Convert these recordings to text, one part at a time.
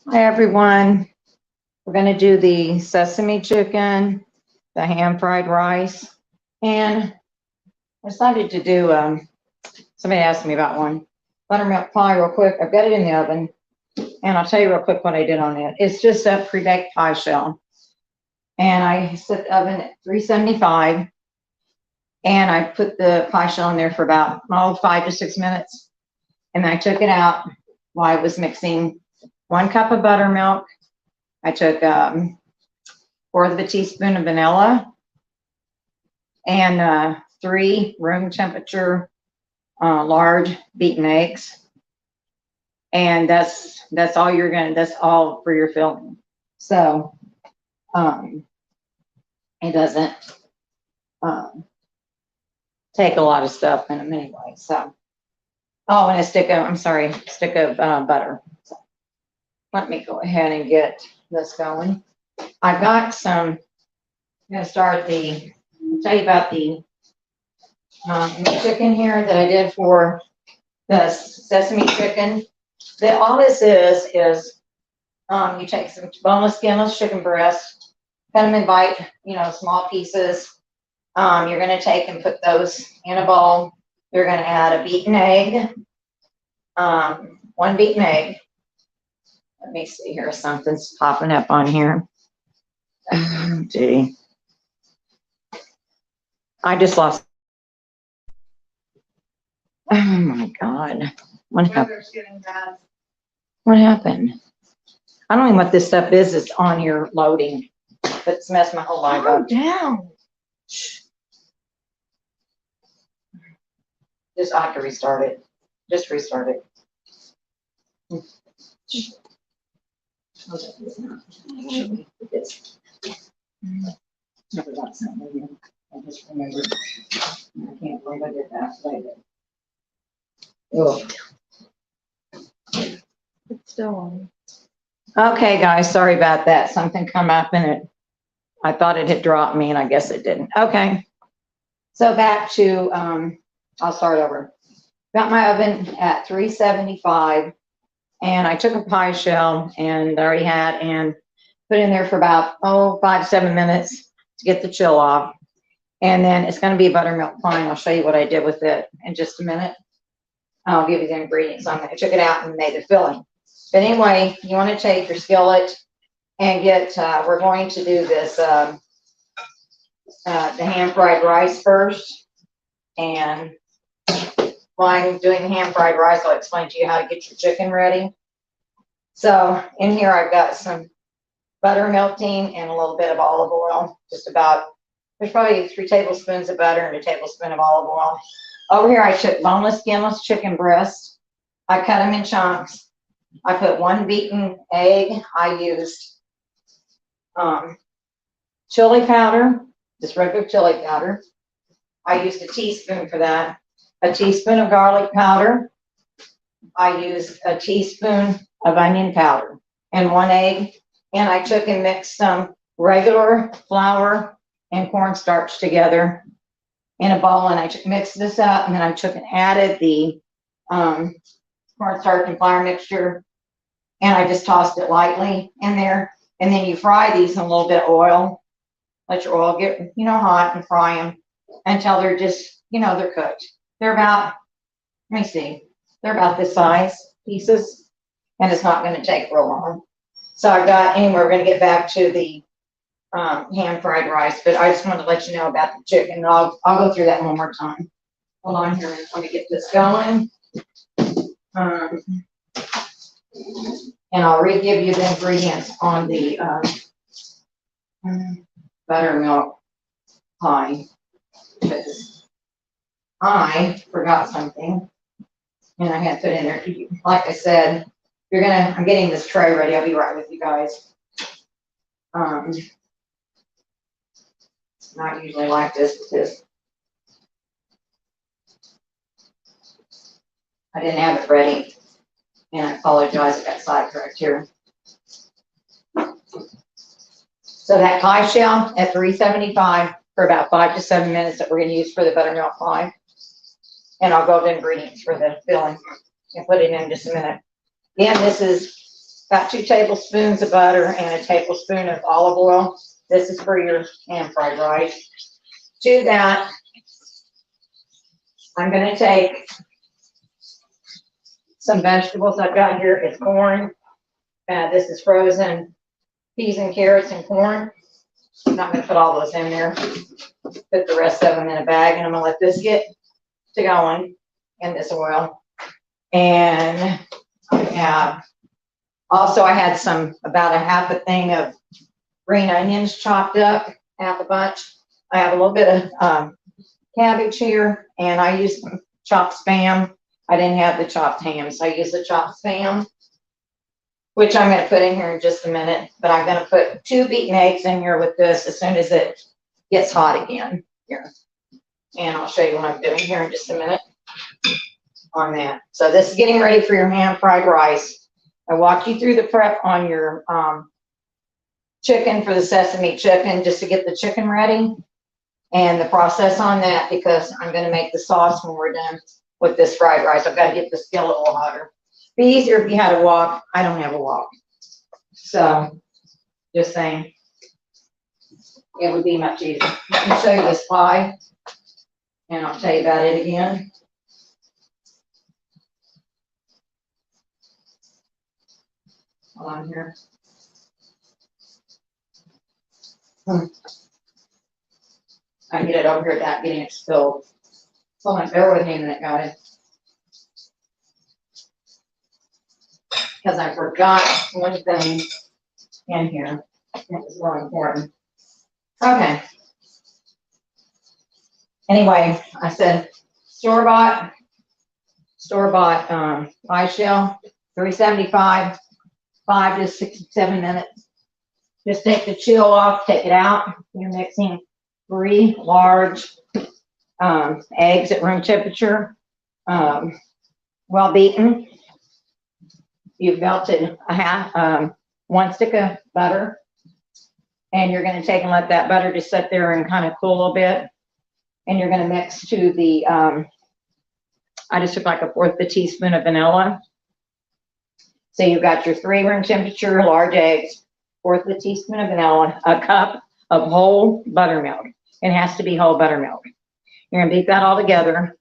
Hi everyone. We're going to do the sesame chicken, the ham fried rice, and I decided to do, somebody asked me about one, buttermilk pie real quick. I've got it in the oven, and I'll tell you real quick what I did on it. It's just a pre-baked pie shell, and I set the oven at 375, and I put the pie shell in there for about 5 to 6 minutes, and then I took it out while I was mixing 1 cup of buttermilk. I took 1/4 of a teaspoon of vanilla and 3 room temperature large beaten eggs, and that's all you're gonna. That's all for your filling. So it doesn't take a lot of stuff in them anyway. So and a stick of butter. So let me go ahead and get this going. I've got some. I'm gonna tell you about the chicken here that I did for the sesame chicken. All this is you take some boneless, skinless chicken breast, cut them in small pieces. You're gonna take and put those in a bowl. You're gonna add a beaten egg, 1 beaten egg. Let me see here, something's popping up on here. Gee. I just lost. Oh my God. What happened? What happened? I don't even know what this stuff is. It's on here loading, but it's messed my whole life up. Down. Just I have to restart it. Just restart it. I forgot something. I just remembered. I can't believe I did that later. Oh. It's still on. Okay, guys, sorry about that. Something come up and it. I thought it had dropped me, and I guess it didn't. Okay. So back to. I'll start over. Got my oven at 375, and I took a pie shell and I already had and put it in there for about 5 to 7 minutes to get the chill off. And then it's going to be a buttermilk pie, and I'll show you what I did with it in just a minute. I'll give you the ingredients on it. I took it out and made the filling. But anyway, you want to take your skillet and get, we're going to do this, the ham fried rice first. And while I'm doing the ham fried rice, I'll explain to you how to get your chicken ready. So in here, I've got some butter melting and a little bit of olive oil, there's probably 3 tablespoons of butter and a tablespoon of olive oil. Over here, I took boneless, skinless chicken breast. I cut them in chunks. I put 1 beaten egg. I used chili powder, just regular chili powder. I used a teaspoon for that. A teaspoon of garlic powder. I used a teaspoon of onion powder and 1 egg. And I took and mixed some regular flour and cornstarch together in a bowl, and I mixed this up, and then I took and added the cornstarch and flour mixture, and I just tossed it lightly in there. And then you fry these in a little bit of oil. Let your oil get hot, and fry them until they're just they're cooked. They're about, let me see, they're about this size pieces, and it's not going to take real long. So we're going to get back to the ham fried rice, but I just wanted to let you know about the chicken. I'll go through that one more time. Hold on here. Let me get this going. And I'll re-give you the ingredients on the buttermilk pie, because I forgot something and I had to put in there. Like I said, I'm getting this tray ready. I'll be right with you guys. It's not usually like this, because I didn't have it ready, and I apologize. I got sidetracked here. So that pie shell at 375 for about 5 to 7 minutes that we're going to use for the buttermilk pie. And I'll go to ingredients for the filling. and put it in just a minute. Again, this is about 2 tablespoons of butter and a tablespoon of olive oil. This is for your pan fried rice. To that, I'm going to take some vegetables I've got here. It's corn. This is frozen peas and carrots and corn. I'm not going to put all those in there. Put the rest of them in a bag, and I'm going to let this get to going in this oil. And I have, also I had about a half a thing of green onions chopped up, half a bunch. I have a little bit of cabbage here, and I used chopped Spam. I didn't have the chopped ham, so I used the chopped Spam, which I'm going to put in here in just a minute. But I'm going to put 2 beaten eggs in here with this as soon as it gets hot again here. And I'll show you what I'm doing here in just a minute on that. So this is getting ready for your hand fried rice. I walked you through the prep on your chicken for the sesame chicken, just to get the chicken ready, and the process on that, because I'm going to make the sauce when we're done with this fried rice. I've got to get the skillet a little hotter. Be easier if you had a wok. I don't have a wok, so just saying, it would be much easier. Let me show you this pie, and I'll tell you about it again. Hold on here. I get it over here without getting it spilled. Hold on, bear with me a minute, guys. Because I forgot one thing in here. It was really important. Okay. Anyway, I said store-bought pie shell, $3.75, 5 to 6, 7 minutes. Just take the chill off, take it out. You're mixing 3 large eggs at room temperature, well beaten. You've melted a 1 stick of butter, and you're going to take and let that butter just sit there and kind of cool a little bit. And you're going to mix to the, I just took like 1/4 teaspoon of vanilla. So you've got your 3 room temperature large eggs, 1/4 teaspoon of vanilla, a cup of whole buttermilk. It has to be whole buttermilk. You're going to beat that all together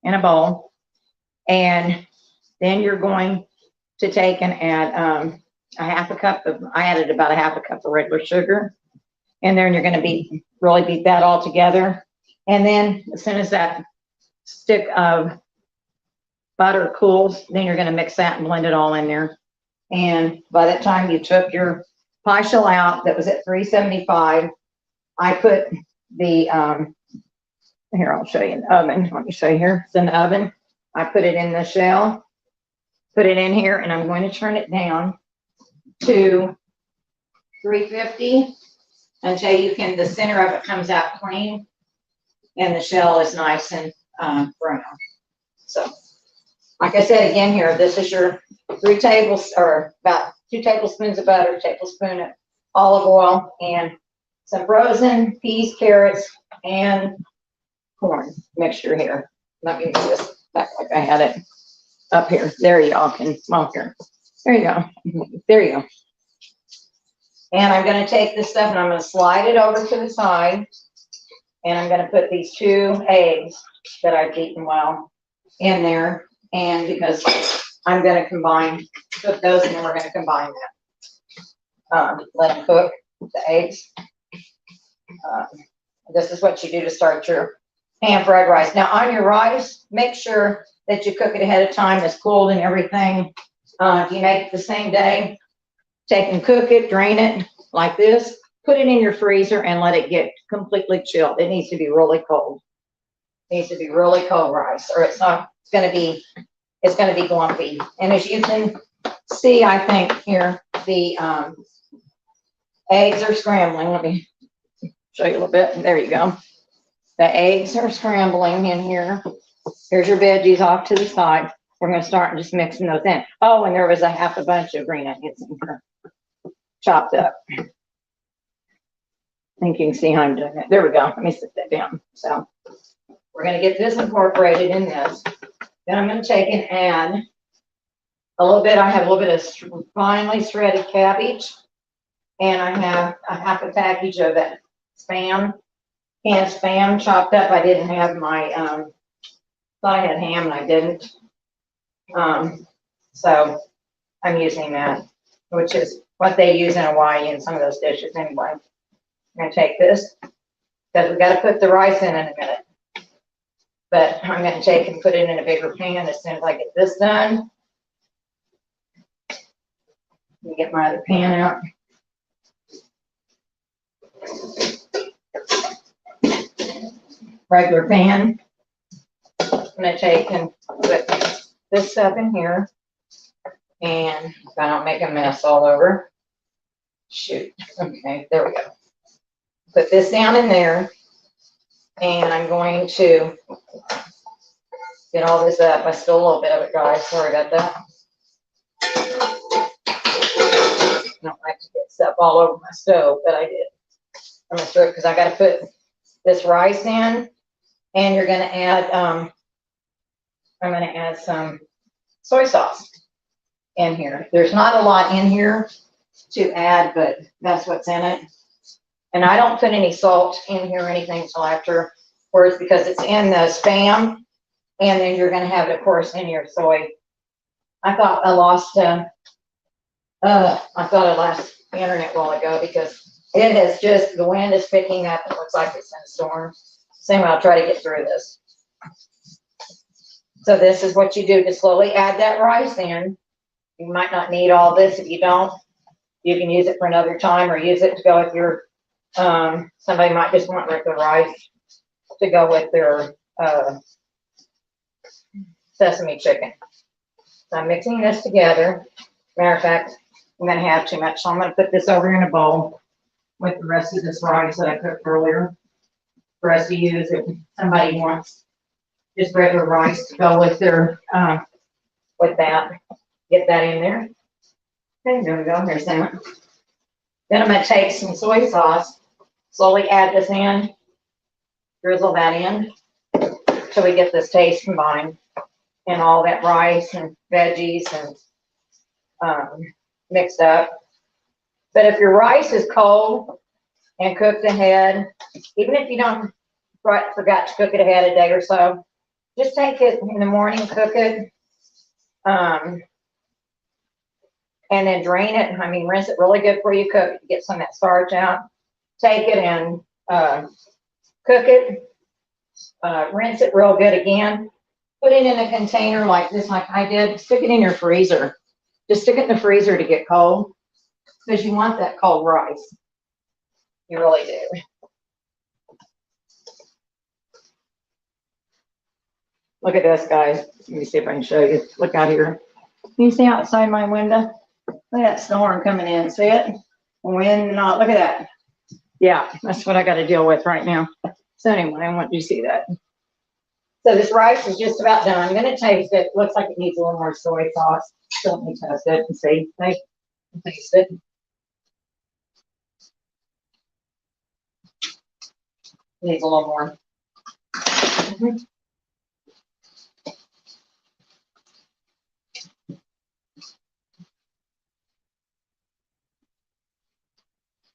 in a bowl. And then you're going to take and add a half a cup of, I added about a half a cup of regular sugar. And then you're going to really beat that all together. And then as soon as that stick of butter cools, then you're going to mix that and blend it all in there. And by that time you took your pie shell out that was at 375, I put the, here, I'll show you in the oven. Let me show you here. It's in the oven. I put it in the shell, put it in here, and I'm going to turn it down to 350 until the center of it comes out clean and the shell is nice and brown. So, like I said again here, this is your about 2 tablespoons of butter, tablespoon of olive oil, and some frozen peas, carrots, and corn mixture here. Let me move this back like I had it up here. There y'all can, well, here. There you go. There you go. And I'm going to take this stuff and I'm going to slide it over to the side. And I'm going to put these 2 eggs that I've beaten well in there. And because I'm going to cook those, and then we're going to combine that. Let them cook, the eggs. This is what you do to start your pan fried rice. Now on your rice, make sure that you cook it ahead of time. It's cooled and everything. If you make it the same day, take and cook it, drain it like this, put it in your freezer and let it get completely chilled. It needs to be really cold. It needs to be really cold rice, or it's going to be glumpy. And as you can see, I think here, the eggs are scrambling. Let me show you a little bit. There you go. The eggs are scrambling in here. Here's your veggies off to the side. We're going to start just mixing those in. Oh, and there was a half a bunch of green onions in here, chopped up. I think you can see how I'm doing it. There we go. Let me sit that down. So we're going to get this incorporated in this. Then I'm going to take and add a little bit, I have a little bit of finely shredded cabbage, and I have a half a package of that Spam, canned Spam chopped up. I didn't have my, thought I had ham and I didn't. So I'm using that, which is what they use in Hawaii in some of those dishes anyway. I'm gonna take this, because we gotta put the rice in a minute. But I'm gonna take and put it in a bigger pan as soon as I get this done. Let me get my other pan out. Regular pan. I'm gonna take and put this stuff in here, and so I don't make a mess all over. Shoot, okay, there we go. Put this down in there, and I'm going to get all this up. I stole a little bit of it, guys, sorry about that. I don't like to get stuff all over my stove, but I did. I'm gonna throw it, because I gotta put this rice in, and you're gonna add, I'm gonna add some soy sauce in here. There's not a lot in here to add, but that's what's in it. And I don't put any salt in here or anything until afterwards, because it's in the Spam, and then you're gonna have it, of course, in your soy. I thought I lost, the internet a while ago, because it has just, the wind is picking up. It looks like it's in a storm. Same way, I'll try to get through this. So this is what you do to slowly add that rice in. You might not need all this. If you don't, you can use it for another time, or use it to go with your, somebody might just want regular rice to go with their sesame chicken. So I'm mixing this together. Matter of fact, I'm gonna have too much, so I'm gonna put this over in a bowl with the rest of this rice that I cooked earlier for us to use if somebody wants just regular rice to go with their, with that. Get that in there. Okay, there we go. Here's that. Then I'm gonna take some soy sauce, slowly add this in, drizzle that in, till we get this taste combined, and all that rice and veggies and mixed up. But if your rice is cold and cooked ahead, even if you don't forgot to cook it ahead a day or so, just take it in the morning, cook it, and then drain it. I mean, rinse it really good before you cook it, get some of that starch out. Take it and cook it, rinse it real good again. Put it in a container like this, like I did. Stick it in your freezer. Just stick it in the freezer to get cold, because you want that cold rice. You really do. Look at this, guys. Let me see if I can show you. Look out here. Can you see outside my window? Look at that storm coming in. See it? Wind and all. Look at that. Yeah, that's what I got to deal with right now. So anyway, I want you to see that. So this rice is just about done. I'm going to taste it. Looks like it needs a little more soy sauce. So let me test it and see. Taste it. Needs a little more.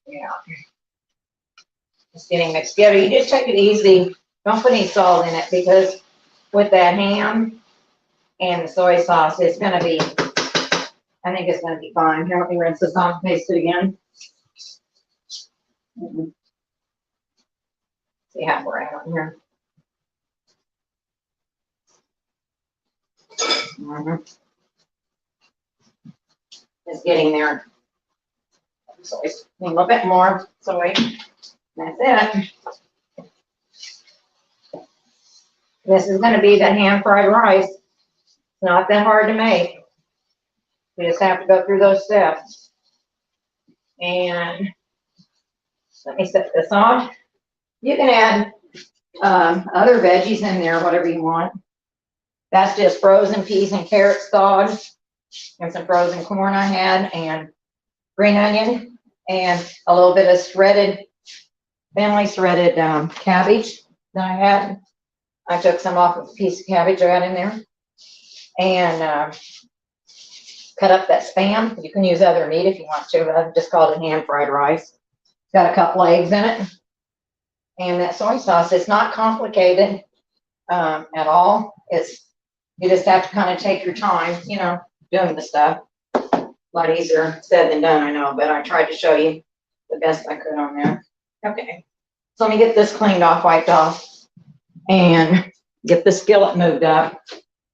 Yeah. It's getting mixed together. You just take it easy. Don't put any salt in it, because with that ham and the soy sauce, it's going to be, I think it's going to be fine. Here, let me rinse this off and paste it again. See how we're at here. It's getting there. So it's a little bit more. So wait, that's it. This is going to be the ham fried rice. It's not that hard to make. You just have to go through those steps. And let me set this on. You can add other veggies in there, whatever you want. That's just frozen peas and carrots thawed, and some frozen corn I had, and green onion, and a little bit of thinly shredded cabbage that I had. I took some off of a piece of cabbage I got in there. And cut up that Spam. You can use other meat if you want to, but I've just called it ham fried rice. Got a couple eggs in it. And that soy sauce, it's not complicated at all. You just have to kind of take your time, you know, doing the stuff. A lot easier said than done, I know, but I tried to show you the best I could on there. Okay, so let me get this cleaned off, wiped off, and get the skillet moved up.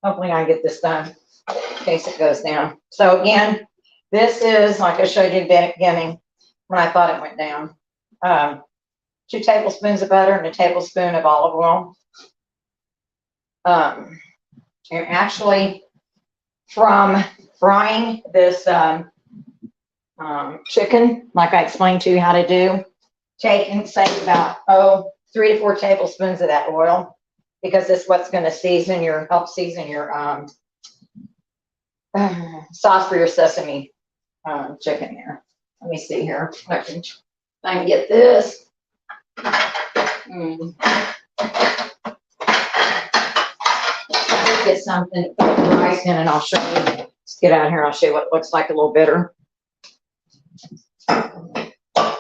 Hopefully I get this done in case it goes down. So again, this is, like I showed you at the beginning, when I thought it went down. 2 tablespoons of butter and a tablespoon of olive oil. And actually, from frying this chicken, like I explained to you how to do, take and save about 3 to 4 tablespoons of that oil, because it's what's going to help season your sauce for your sesame chicken there. Let me see here. I can get this. Get something to put the rice in, and I'll show you. Let's get out here. I'll show you what it looks like a little bitter when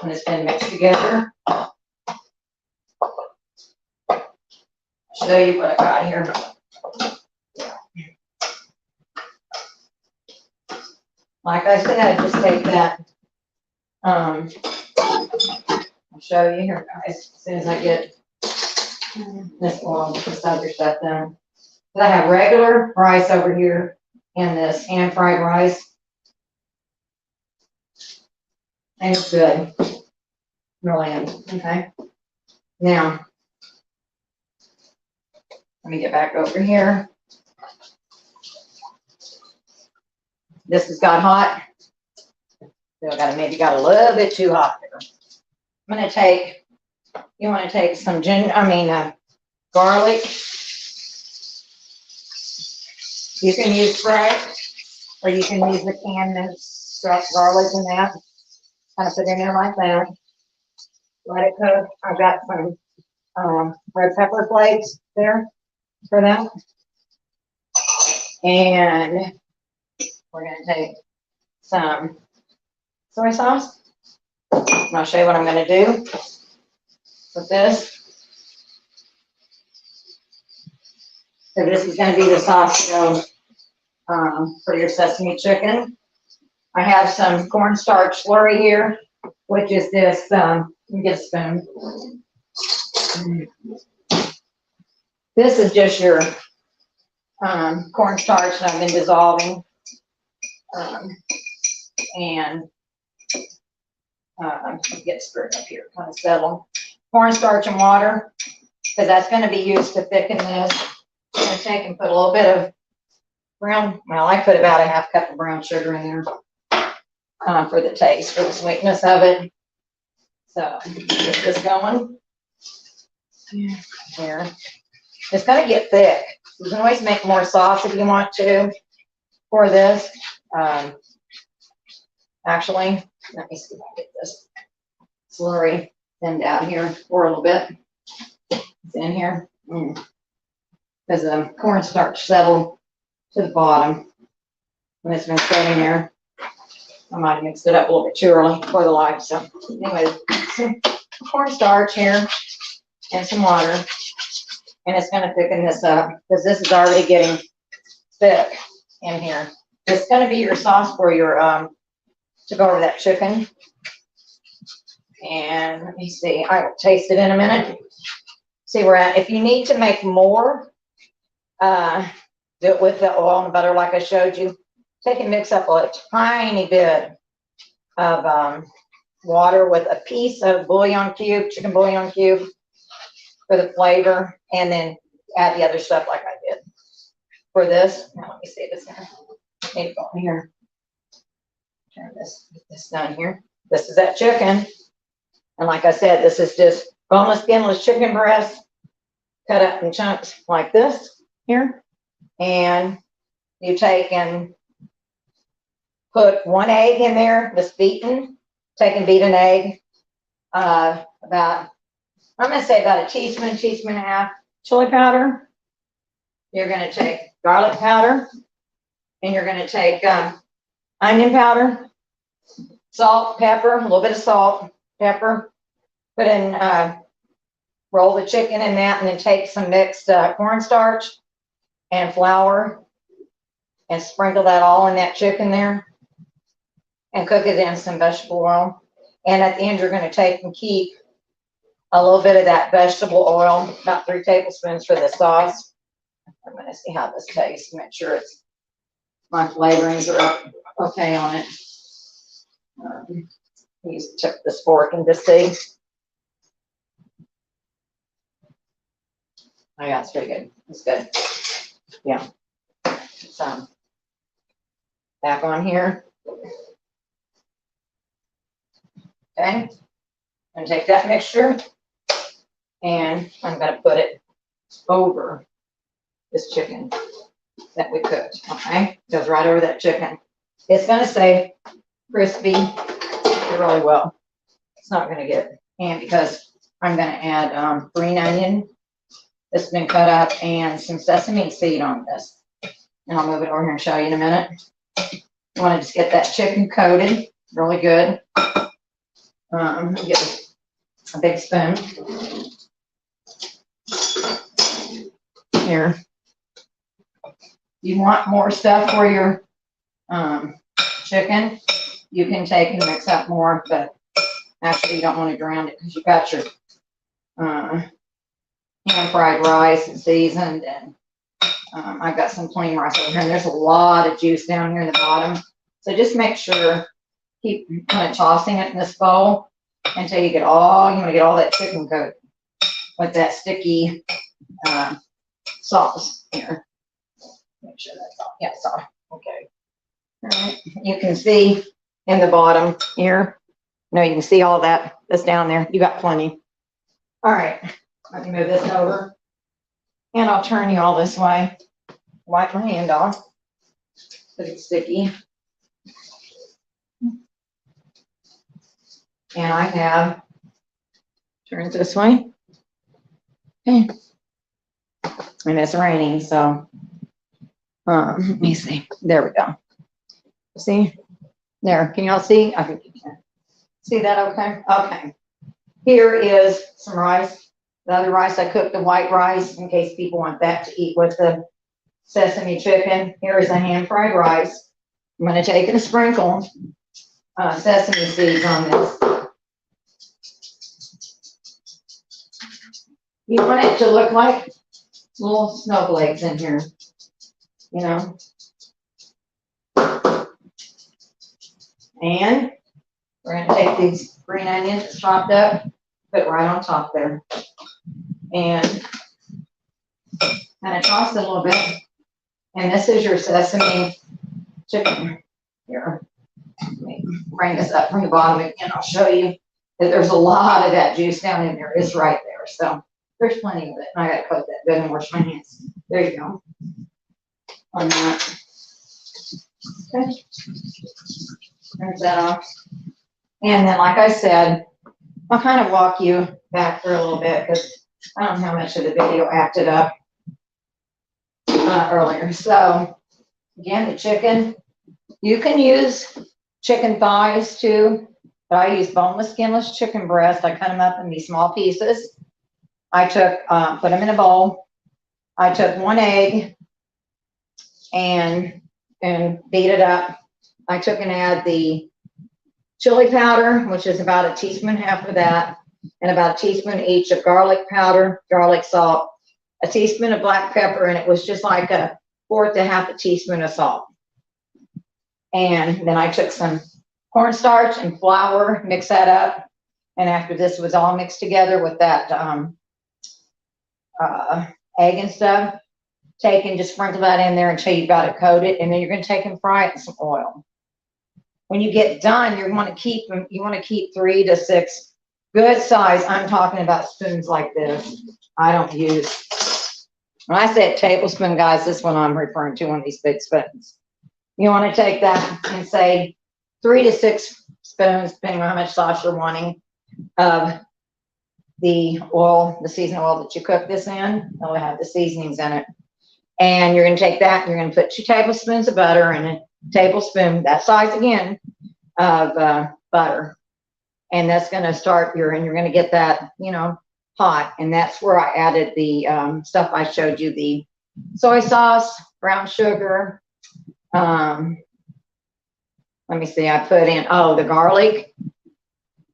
it's been mixed together. Show you what I got here. Like I said, just take that. I'll show you here, guys, as soon as I get this oil, this other stuff done. I have regular rice over here and this hand fried rice. And it's good. Really is. Okay. Now, let me get back over here. This has got hot. Still maybe got a little bit too hot there. I'm going to take, you want to take some garlic. You can use fresh, or you can use the canned minced garlic in that. Kind of put it in there like that. Let it cook. I've got some red pepper flakes there for that. And we're going to take some soy sauce. And I'll show you what I'm going to do with this. So this is going to be the sauce for your sesame chicken. I have some cornstarch slurry here, which is this, let me get a spoon. This is just your cornstarch that I've been dissolving. Get stirred up here, kind of settle. Cornstarch and water, because that's going to be used to thicken this. I'm going to take and put a little bit of I put about a half cup of brown sugar in there for the taste, for the sweetness of it. So get this going. Here. It's going to get thick. You can always make more sauce if you want to for this. Actually, let me see if I get this slurry thinned out here for a little bit. It's in here. Because the cornstarch settled to the bottom when it's been sitting there. I might have mixed it up a little bit too early for the live. So anyway, some cornstarch here and some water. And it's going to thicken this up because this is already getting thick in here. It's going to be your sauce for your, to go over that chicken. And let me see, I will taste it in a minute. See where at. If you need to make more, do it with the oil and butter like I showed you. Take and mix up a tiny bit of water with a piece of bouillon cube, chicken bouillon cube for the flavor, and then add the other stuff like I did for this. Now let me see this here. Need to go in here. Turn this, get this done here. This is that chicken. And like I said, this is just boneless, skinless chicken breast cut up in chunks like this here. And you take and put 1 egg in there that's beaten. Take and beat an egg. I'm going to say about a teaspoon, teaspoon and a half chili powder. You're going to take garlic powder. And you're going to take onion powder, salt, pepper, a little bit of salt, pepper. Put in, roll the chicken in that, and then take some mixed cornstarch and flour and sprinkle that all in that chicken there and cook it in some vegetable oil. And at the end, you're going to take and keep a little bit of that vegetable oil, about 3 tablespoons for the sauce. I'm going to see how this tastes, make sure it's, my flavorings are okay on it. Use tip this fork and just see. Oh yeah, it's pretty good. It's good. Yeah. So back on here. Okay. I'm going to take that mixture and I'm going to put it over this chicken that we cooked. Okay. Goes right over that chicken. It's going to stay crispy really well. It's not going to get, and because I'm going to add green onion that's been cut up and some sesame seed on this. And I'll move it over here and show you in a minute. You want to just get that chicken coated really good. Get a big spoon. Here. You want more stuff for your chicken, you can take and mix up more, but actually you don't want to drown it because you got your pan-fried rice and seasoned, and I've got some plain rice over here, and there's a lot of juice down here in the bottom. So just make sure, keep kind of tossing it in this bowl until you get all, you want to get all that chicken coated with that sticky sauce here. Make sure that's all. Yeah, sorry. Okay. All right. You can see in the bottom here. No, you can see all that that's down there. You got plenty. All right. Let me move this over. And I'll turn you all this way. Wipe my hand off. But it's sticky. And I have, turn it this way. Okay. And it's raining, so let me see. There we go. See? There. Can y'all see? I think you can. See that okay? Okay. Here is some rice. The other rice I cooked, the white rice, in case people want that to eat with the sesame chicken. Here is a hand-fried rice. I'm going to take and sprinkle sesame seeds on this. You want it to look like little snowflakes in here, you know. And we're going to take these green onions chopped up, put right on top there. And kind of toss it a little bit. And this is your sesame chicken. Here, let me bring this up from the bottom again. I'll show you that there's a lot of that juice down in there. It's right there. So there's plenty of it. I got to coat that good and wash my hands. There you go. On that. Okay. Turns that off. And then, like I said, I'll kind of walk you back through a little bit because I don't know how much of the video acted up earlier. So, again, the chicken. You can use chicken thighs too, but I use boneless, skinless chicken breast. I cut them up in these small pieces. I took, put them in a bowl. I took 1 egg and beat it up. I took and add the chili powder, which is about a teaspoon and a half of that, and about a teaspoon each of garlic powder, garlic salt, a teaspoon of black pepper, and it was just like a 1/4 to 1/2 teaspoon of salt. And then I took some cornstarch and flour, mix that up, and after this was all mixed together with that egg and stuff, take and just sprinkle that in there until you've got it coated, and then you're going to take and fry it in some oil. When you get done, you want to keep 3 to 6 good size. I'm talking about spoons like this. I don't use, when I say a tablespoon, guys, this one I'm referring to, one of these big spoons. You want to take that and say 3 to 6 spoons, depending on how much sauce you're wanting, of the oil, the seasoned oil that you cook this in. It'll have the seasonings in it. And you're going to take that and you're going to put 2 tablespoons of butter in it. tablespoon, that size again, of butter. And that's going to start and you're going to get that, hot. And that's where I added the stuff I showed you, the soy sauce, brown sugar. Let me see, I put in, the garlic,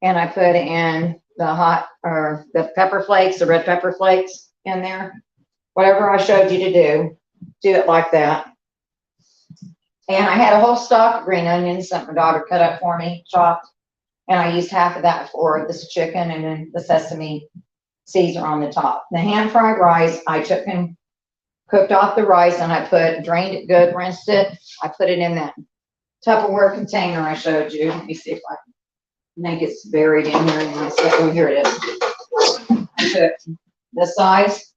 and I put in the pepper flakes, the red pepper flakes in there. Whatever I showed you to do it like that. And I had a whole stalk of green onions that my daughter cut up for me, chopped. And I used half of that for this chicken, and then the sesame seeds are on the top. The hand fried rice, I took and cooked off the rice, and I drained it good, rinsed it. I put it in that Tupperware container I showed you. Let me see if I think it's buried in here. Oh, here it is. I took this size,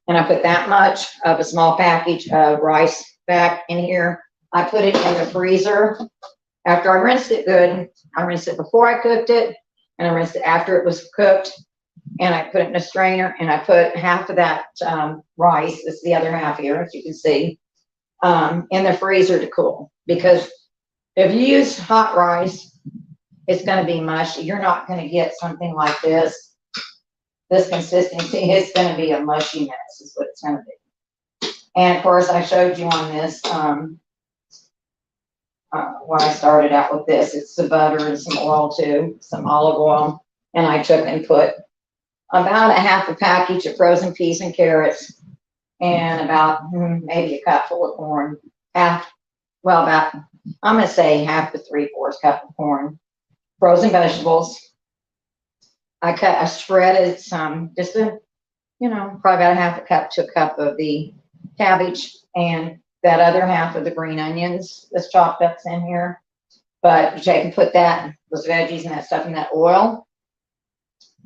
and I put that much of a small package of rice back in here. I put it in the freezer. After I rinsed it good, I rinsed it before I cooked it, and I rinsed it after it was cooked, and I put it in a strainer, and I put half of that rice, this is the other half here, as you can see, in the freezer to cool. Because if you use hot rice, it's going to be mushy. You're not going to get something like this consistency. It's going to be a mushy mess is what it's going to be. And of course, I showed you on this, when I started out with this, it's the butter and some oil too, some olive oil. And I took and put about a half a package of frozen peas and carrots, and about maybe a cup full of corn. I'm going to say half to 3/4 cup of corn. Frozen vegetables. I shredded some, probably about a half a cup to a cup of the cabbage, and that other half of the green onions that's chopped up's in here. But you take and put those veggies and that stuff in that oil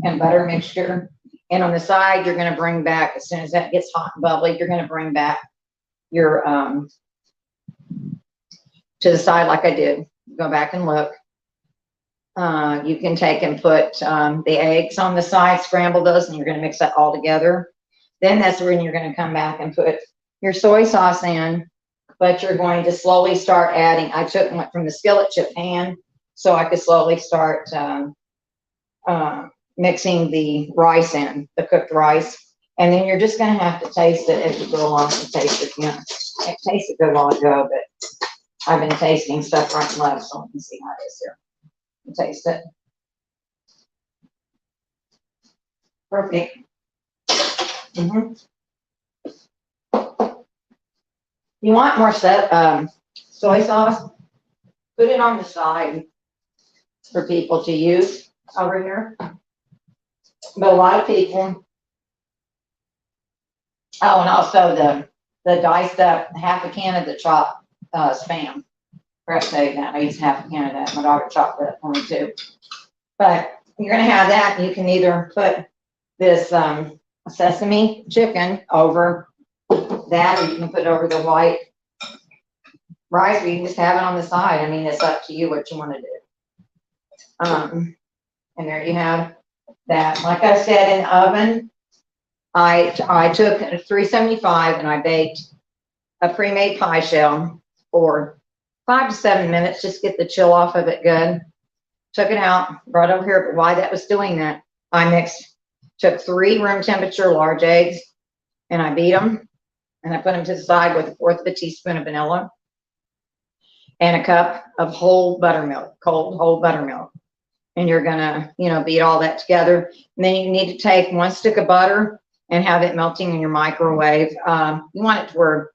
and butter mixture. And on the side, you're going to bring back, as soon as that gets hot and bubbly, you're going to bring back your, to the side like I did. Go back and look. You can take and put the eggs on the side, scramble those, and you're going to mix that all together. Then that's when you're going to come back and put your soy sauce in, but you're going to slowly start adding. I went from the skillet chip pan so I could slowly start mixing the rice in, the cooked rice. And then you're just going to have to taste it as you go along and taste it. I tasted good while ago, but I've been tasting stuff right and left, so let me see how it is here. Taste it. Perfect. You want more soy sauce? Put it on the side for people to use over here. But a lot of people. Oh, and also the diced up half a can of the chopped Spam. Forgot to say that. I used half a can of that. My daughter chopped that for me too. But you're going to have that. You can either put this sesame chicken over that, or you can put it over the white rice, or you can just have it on the side. I mean, it's up to you what you want to do. And there you have that. Like I said, in the oven, I took 375 and I baked a pre-made pie shell for 5 to 7 minutes, just get the chill off of it good. Took it out, brought it over here, but while that was doing that, I took 3 room temperature large eggs, and I beat them, and I put them to the side with 1/4 of a teaspoon of vanilla and a cup of whole buttermilk, cold whole buttermilk. And you're gonna, beat all that together. And then you need to take 1 stick of butter and have it melting in your microwave. You want it to where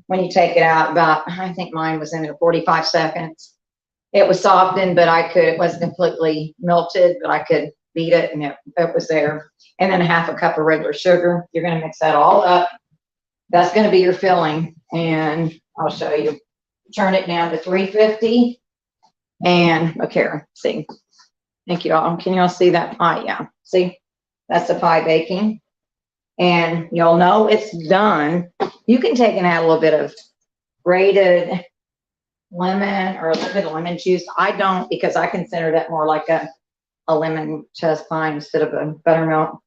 when you take it out, I think mine was in there 45 seconds. It was softened, but it wasn't completely melted, but I could beat it, and it was there. And then 1/2 cup of regular sugar. You're going to mix that all up. That's going to be your filling. And I'll show you. Turn it down to 350. And look here. See. Thank you all. Can you all see that pie? Yeah. See? That's the pie baking. And you'll know it's done. You can take and add a little bit of grated lemon or a little bit of lemon juice. I don't, because I consider that more like a lemon chest pie instead of a buttermilk.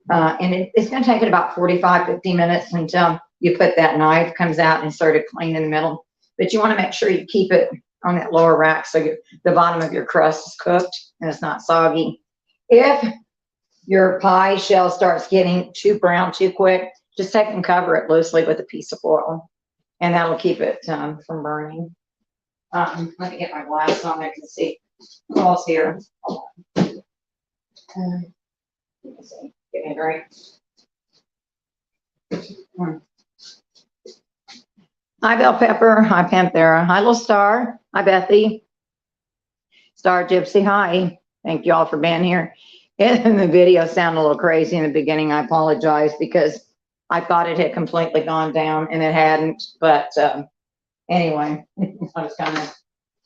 And it's going to take it about 45, 50 minutes until you put that knife, comes out and sort of clean in the middle. but you want to make sure you keep it on that lower rack so the bottom of your crust is cooked and it's not soggy. If your pie shell starts getting too brown too quick, just take and cover it loosely with a piece of foil, and that'll keep it from burning. Let me get my glass on. I can see who else here. Hold on. Let's see. Get me a drink. Hi, Bell Pepper. Hi, Panthera. Hi, Little Star. Hi, Bethy. Star Gypsy. Hi. Thank you all for being here. And the video sounded a little crazy in the beginning. I apologize because I thought it had completely gone down and it hadn't. But anyway, I was kind of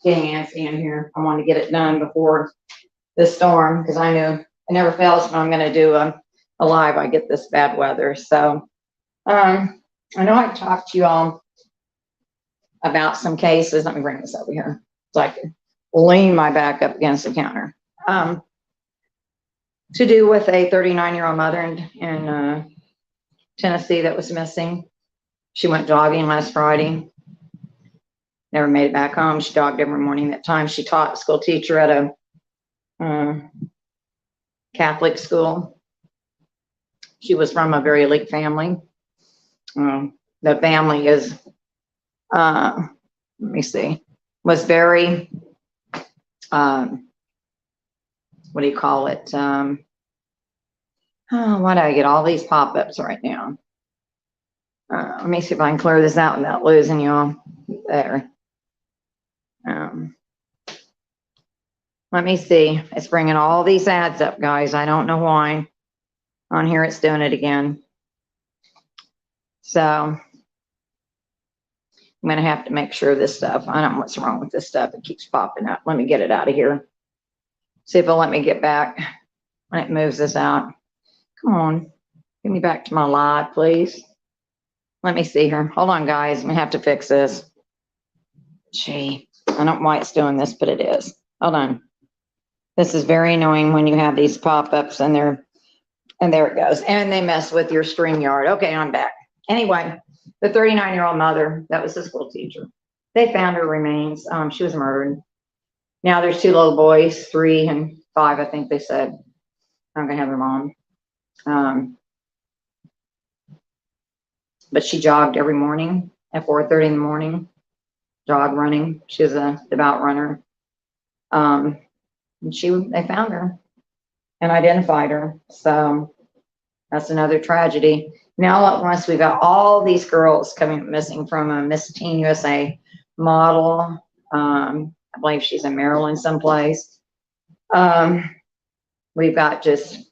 getting antsy in here. I wanted to get it done before the storm because I knew it never fails when I'm going to do a live. I get this bad weather. So I know I've talked to you all about some cases. Let me bring this over here so I can lean my back up against the counter. To do with a 39-year-old mother in Tennessee that was missing. She went jogging last Friday. Never made it back home. She jogged every morning. That time she taught school teacher at a Catholic school. She was from a very elite family. The family is, let me see, was very, what do you call it? Why do I get all these pop-ups right now? Let me see if I can clear this out without losing you all. There. Let me see. It's bringing all these ads up, guys. I don't know why. On here, it's doing it again. So I'm going to have to make sure this stuff, I don't know what's wrong with this stuff. It keeps popping up. Let me get it out of here. See if it'll let me get back when it moves this out. Come on. Get me back to my live, please. Let me see here. Hold on, guys. I'm going to have to fix this. Gee, I don't know why it's doing this, but it is. Hold on. This is very annoying when you have these pop-ups and there it goes. And they mess with your StreamYard. Okay, I'm back. Anyway, the 39-year-old mother, that was the school teacher. They found her remains. She was murdered. Now there's 2 little boys, 3 and 5, I think they said. I'm going to have their mom. But she jogged every morning at 4:30 in the morning, jog running. She was a devout runner. And they found her and identified her. So that's another tragedy. Now at once we've got all these girls coming missing from a Miss Teen USA model. I believe she's in Maryland someplace. We've got just,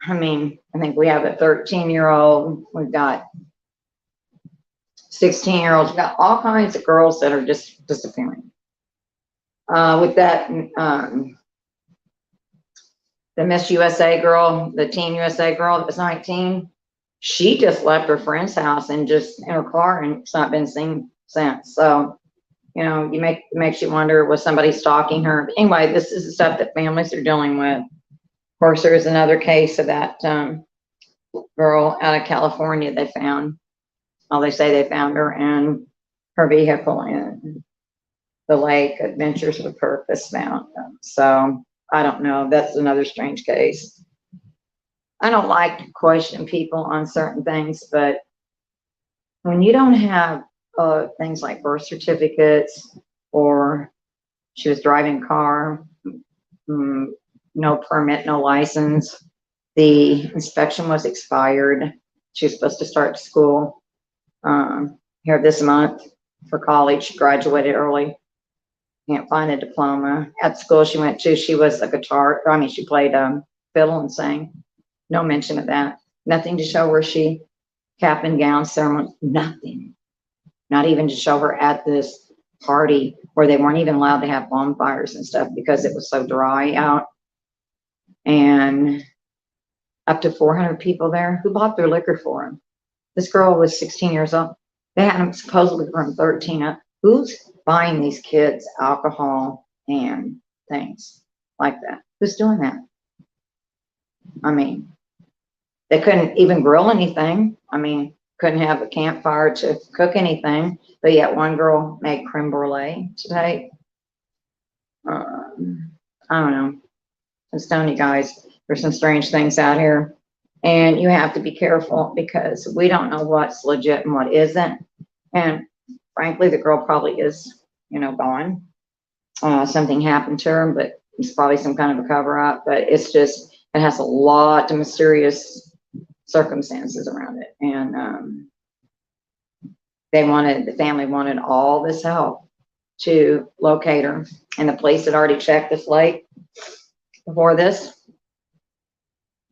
I think we have a 13-year-old. We've got 16-year-olds. We've got all kinds of girls that are just disappearing. With that, the Miss USA girl, the Teen USA girl that was 19, she just left her friend's house and just in her car, and it's not been seen since. So, you know, it makes you wonder, was somebody stalking her? But anyway, this is the stuff that families are dealing with. Of course, there was another case of that girl out of California they found. Well, they say they found her in her vehicle in the lake. Adventures with Purpose found them. So I don't know. That's another strange case. I don't like to question people on certain things, but when you don't have things like birth certificates, or she was driving a car, no permit, no license, the inspection was expired. She was supposed to start school here this month for college. She graduated early. Can't find a diploma. At the school she went to, she was she played fiddle and sang. No mention of that. Nothing to show where she cap and gown ceremony. Nothing. Not even to show her at this party where they weren't even allowed to have bonfires and stuff because it was so dry out. And up to 400 people there. Who bought their liquor for them? This girl was 16 years old. They had them supposedly from 13 up. Who's buying these kids alcohol and things like that? Who's doing that? I mean, they couldn't even grill anything. I mean, couldn't have a campfire to cook anything, but yet one girl made creme brulee to take. I don't know. I'm telling you guys, there's some strange things out here, and you have to be careful because we don't know what's legit and what isn't. And frankly, the girl probably is, gone. Something happened to her, but it's probably some kind of a cover up. But it's just, it has a lot of mysterious circumstances around it, and the family wanted all this help to locate her, and the police had already checked this lake before this,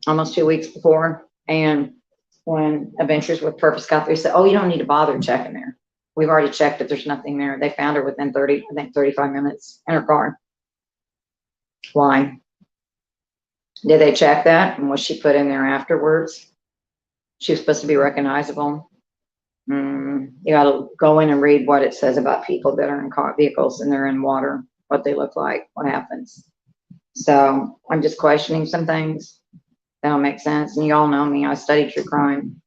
almost 2 weeks before. And when Adventures with Purpose got there, he said, "Oh, you don't need to bother checking there. We've already checked it. There's nothing there." They found her within 35 minutes in her car. Why? Did they check that? And was she put in there afterwards? She was supposed to be recognizable. You got to go in and read what it says about people that are in vehicles and they're in water, what they look like, what happens. So I'm just questioning some things that don't make sense. And you all know me, I study true crime.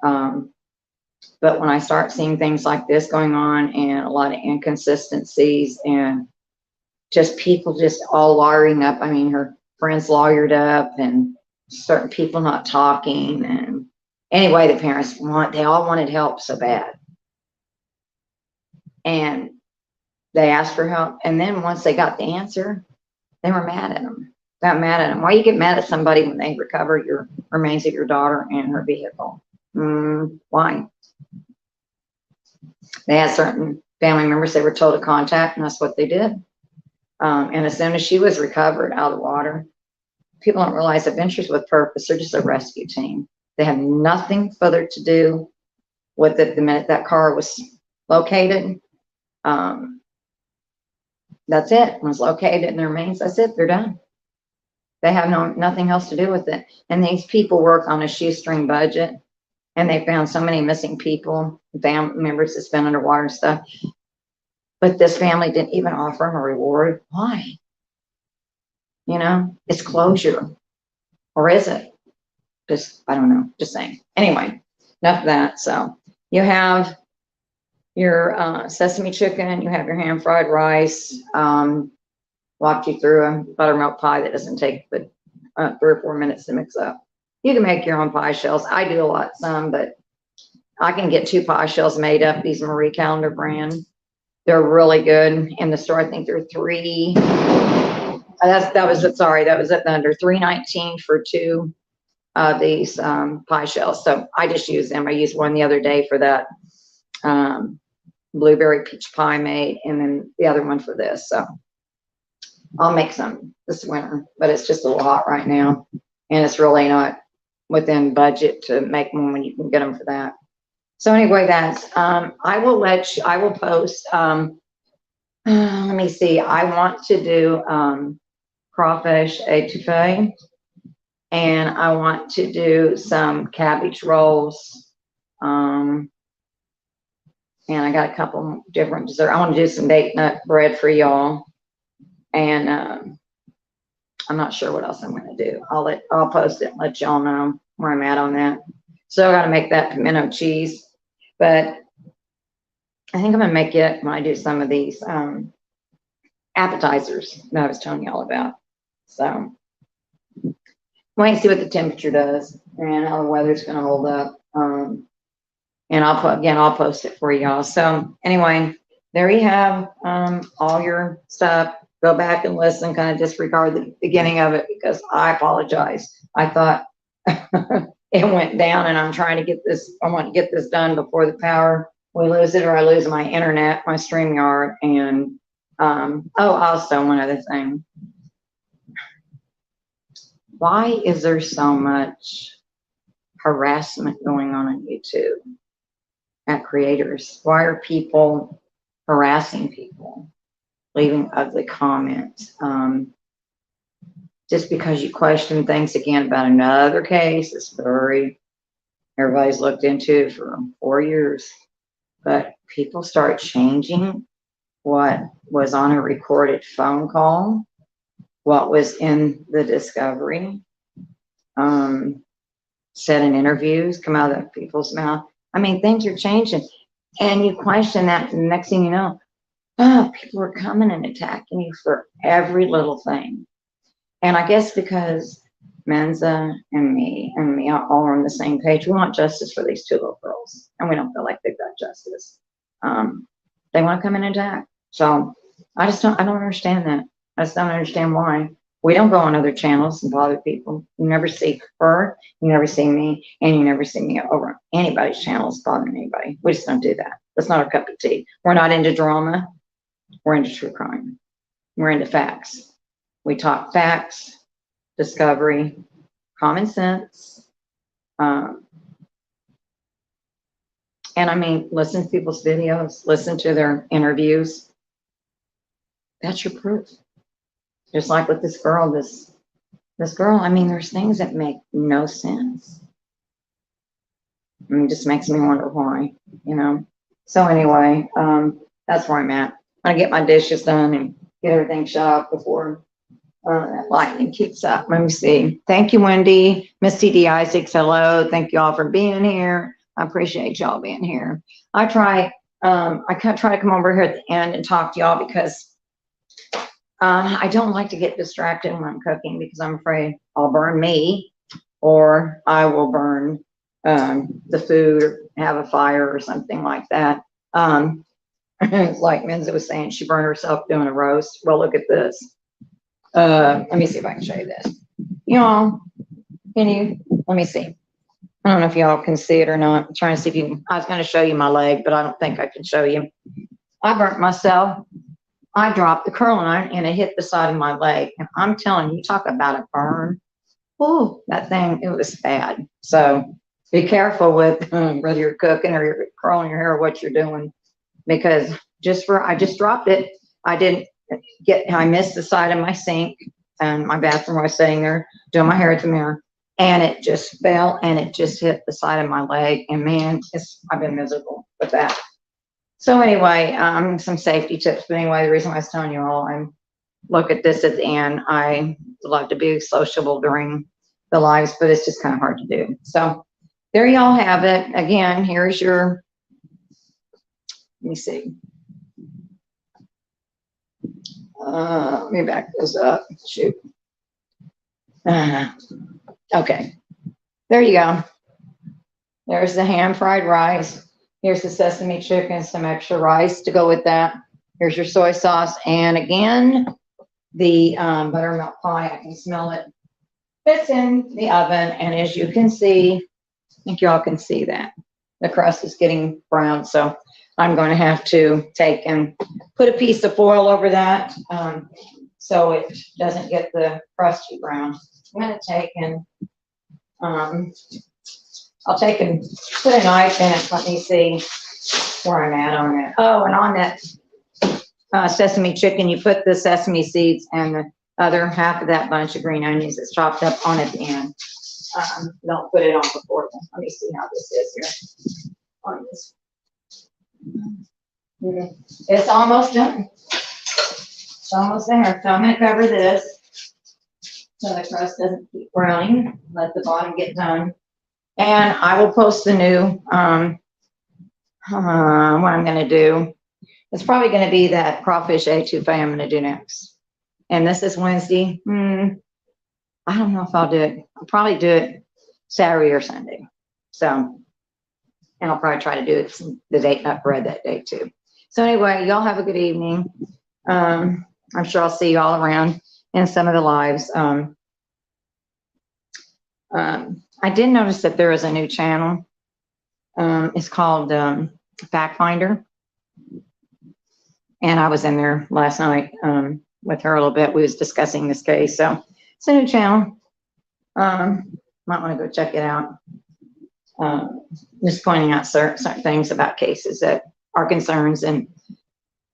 But when I start seeing things like this going on and a lot of inconsistencies and just people just all lawyering up, I mean, her friends lawyered up and certain people not talking. And anyway, the parents they all wanted help so bad. And they asked for help. And then once they got the answer, they were mad at them. Got mad at them. Why you get mad at somebody when they recover your remains of your daughter and her vehicle? Why? They had certain family members they were told to contact, and that's what they did. And as soon as she was recovered out of the water, people don't realize Adventures with Purpose, they're just a rescue team. They have nothing further to do with it the minute that car was located. That's it. It was located and their remains, that's it, they're done. They have nothing else to do with it. And these people work on a shoestring budget, and they found so many missing people, family members that's been underwater and stuff. But this family didn't even offer them a reward. Why? It's closure. Or is it? Just, I don't know, just saying. Anyway, enough of that. So you have your sesame chicken, you have your ham fried rice, walked you through a buttermilk pie that doesn't take but 3 or 4 minutes to mix up. You can make your own pie shells. I do some, but I can get 2 pie shells made up, these Marie Callender brand. They're really good in the store. I think they're that was at the under $3.19 for 2 of these pie shells. So I just use them. I used one the other day for that blueberry peach pie made, and then the other one for this. So I'll make some this winter, but it's just a little hot right now, and it's really not within budget to make one when you can get them for that. So anyway, that's I will post. Let me see. I want to do crawfish etouffee, and I want to do some cabbage rolls. And I got a couple different desserts. I want to do some date nut bread for y'all, and I'm not sure what else I'm going to do. I'll post it and let y'all know where I'm at on that. So I got to make that pimento cheese, but I think I'm going to make it when I do some of these appetizers that I was telling y'all about. So wait and see what the temperature does and how the weather's going to hold up. And I'll post it for y'all. So anyway, there you have all your stuff. Go back and listen, kind of disregard the beginning of it because I apologize. I thought it went down, and I'm trying to get this. I want to get this done before the power. We lose it, or I lose my internet, my StreamYard, and also one other thing. Why is there so much harassment going on YouTube at creators? Why are people harassing people, leaving ugly comments? Just because you question things again about another case, everybody's looked into for 4 years, but people start changing what was on a recorded phone call, what was in the discovery. said in interviews come out of people's mouth. I mean, things are changing. And you question that, and the next thing you know, oh, people are coming and attacking you for every little thing. And I guess because Menza and me all are on the same page, we want justice for these two little girls, and we don't feel like they've got justice. They want to come in and attack. So I don't understand that. I just don't understand why. We don't go on other channels and bother people. You never see her, you never see me, and you never see me over anybody's channels bothering anybody. We just don't do that. That's not our cup of tea. We're not into drama. We're into true crime. We're into facts. We talk facts, discovery, common sense. And I mean, listen to people's videos, listen to their interviews. That's your proof. Just like with this girl, this girl, I mean, there's things that make no sense. I mean, it just makes me wonder why, you know. So anyway, that's where I'm at. I'm gonna get my dishes done and get everything shut off before that lightning keeps up. Let me see. Thank you, Wendy. Misty D. Isaacs, hello. Thank you all for being here. I appreciate y'all being here. I try to come over here at the end and talk to y'all because I don't like to get distracted when I'm cooking because I'm afraid I'll burn me or I will burn the food or have a fire or something like that. Like Menza was saying, she burned herself doing a roast. Well, look at this. Let me see if I can show you this. Y'all, let me see. I don't know if y'all can see it or not. I'm trying to see if you can. I was going to show you my leg, but I don't think I can show you. I burnt myself. I dropped the curling iron and it hit the side of my leg. And I'm telling you, talk about a burn. Oh, that thing, it was bad. So be careful with whether you're cooking or you're curling your hair or what you're doing. Because I just dropped it. I missed the side of my sink and my bathroom. I was sitting there doing my hair at the mirror and it just fell and it just hit the side of my leg. And man, I've been miserable with that. So anyway, some safety tips. But anyway, the reason I was telling you all, look at this at the end. I love to be sociable during the lives, but it's just kind of hard to do. So there y'all have it. Again, here's your, let me see. Let me back this up. Shoot. Okay. There you go. There's the ham fried rice. Here's the sesame chicken, some extra rice to go with that. Here's your soy sauce. And again, the buttermilk pie, I can smell it. It's in the oven. And as you can see, I think y'all can see that. The crust is getting brown. So I'm going to have to take and put a piece of foil over that so it doesn't get the crusty brown. I'm going to take and I'll take and put a knife in it. Let me see where I'm at on it. Oh, and on that sesame chicken, you put the sesame seeds and the other half of that bunch of green onions that's chopped up on at the end. Don't put it on before. Let me see how this is here. On this. It's almost done. It's almost there. So I'm going to cover this so the crust doesn't keep browning. Let the bottom get done. And I will post the new, what I'm going to do. It's probably going to be that crawfish etouffee I'm going to do next. And this is Wednesday. I don't know if I'll do it. I'll probably do it Saturday or Sunday. So, and I'll probably try to do it the date nut bread that day too. So anyway, y'all have a good evening. I'm sure I'll see you all around in some of the lives. I did notice that there is a new channel. It's called Fact Finder. And I was in there last night with her a little bit. We was discussing this case. So it's a new channel. Might want to go check it out. Just pointing out certain things about cases that are concerns. And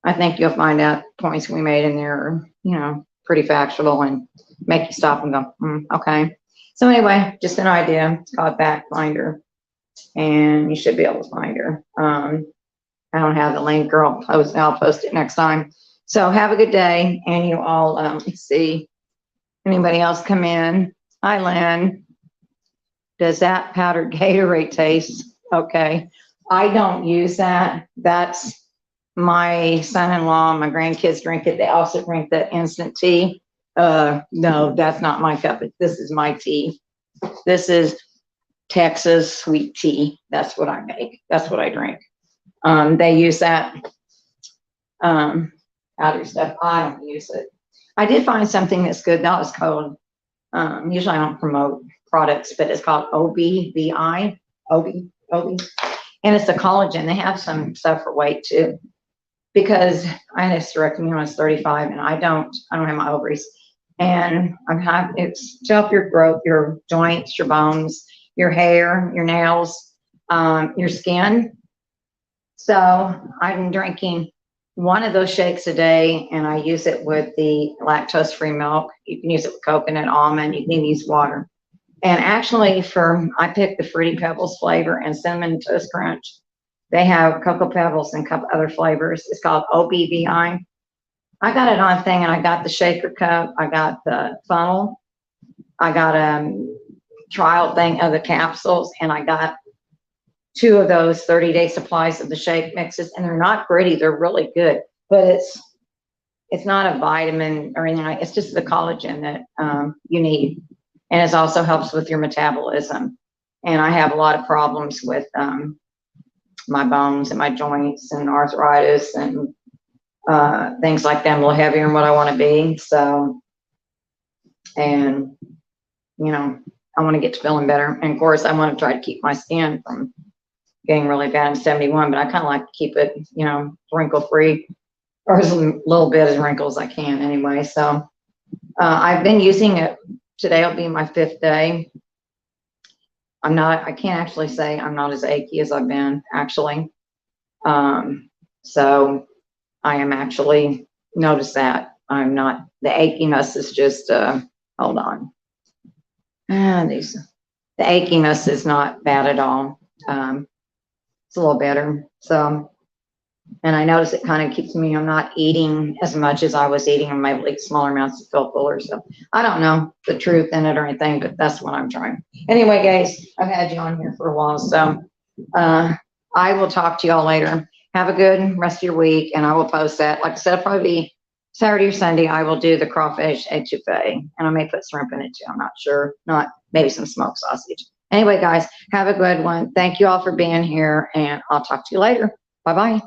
I think you'll find out points we made in there are, you know, pretty factual and make you stop and go, okay. So anyway, just an idea. It's called Fact Finder, and you should be able to find her. I don't have the link, girl. I'll post it next time. So have a good day, and you all see anybody else come in. Hi, Lynn. Does that powdered Gatorade taste okay? I don't use that. That's my son-in-law, my grandkids drink it. They also drink the instant tea. No, that's not my cup. This is my tea. This is Texas sweet tea. That's what I make. That's what I drink. They use that powder stuff. I don't use it. I did find something that's good. That was called, usually I don't promote products, but it's called OBVI, OB, and it's a collagen. They have some stuff for weight too, because I had a hysterectomy when I was 35, and I don't have my ovaries, and it's to help your growth, your joints, your bones, your hair, your nails, your skin. So I'm drinking one of those shakes a day, and I use it with the lactose-free milk. You can use it with coconut, almond. You can use water. And actually, I picked the Fruity Pebbles flavor and Cinnamon Toast Crunch. They have Cocoa Pebbles and a couple other flavors. It's called OBVI. I got it on thing, and I got the shaker cup. I got the funnel. I got a trial thing of the capsules, and I got 2 of those 30-day supplies of the shake mixes, and they're not pretty. They're really good, but it's not a vitamin or anything. It's just the collagen that you need, and it also helps with your metabolism. And I have a lot of problems with my bones and my joints and arthritis and things like that. I'm a little heavier than what I want to be. So, and I want to get to feeling better. And of course, I want to try to keep my skin from getting really bad. I'm 71, but I kind of like to keep it, wrinkle free, or as little bit as wrinkle as I can anyway. So I've been using it. Today will be my 5th day. I can't actually say I'm not as achy as I've been, actually. So I am actually noticed that I'm not, the achiness is just, hold on. The achiness is not bad at all. It's a little better. So, and I notice it kind of keeps me, I'm not eating as much as I was eating. I'm able to eat smaller amounts to feel fuller. So I don't know the truth in it or anything, but that's what I'm trying. Anyway, guys, I've had you on here for a while. So I will talk to y'all later. Have a good rest of your week, and I will post that. Like I said, it'll probably be Saturday or Sunday. I will do the crawfish etouffee, and I may put shrimp in it too. I'm not sure. Not maybe some smoked sausage. Anyway, guys, have a good one. Thank you all for being here, and I'll talk to you later. Bye-bye.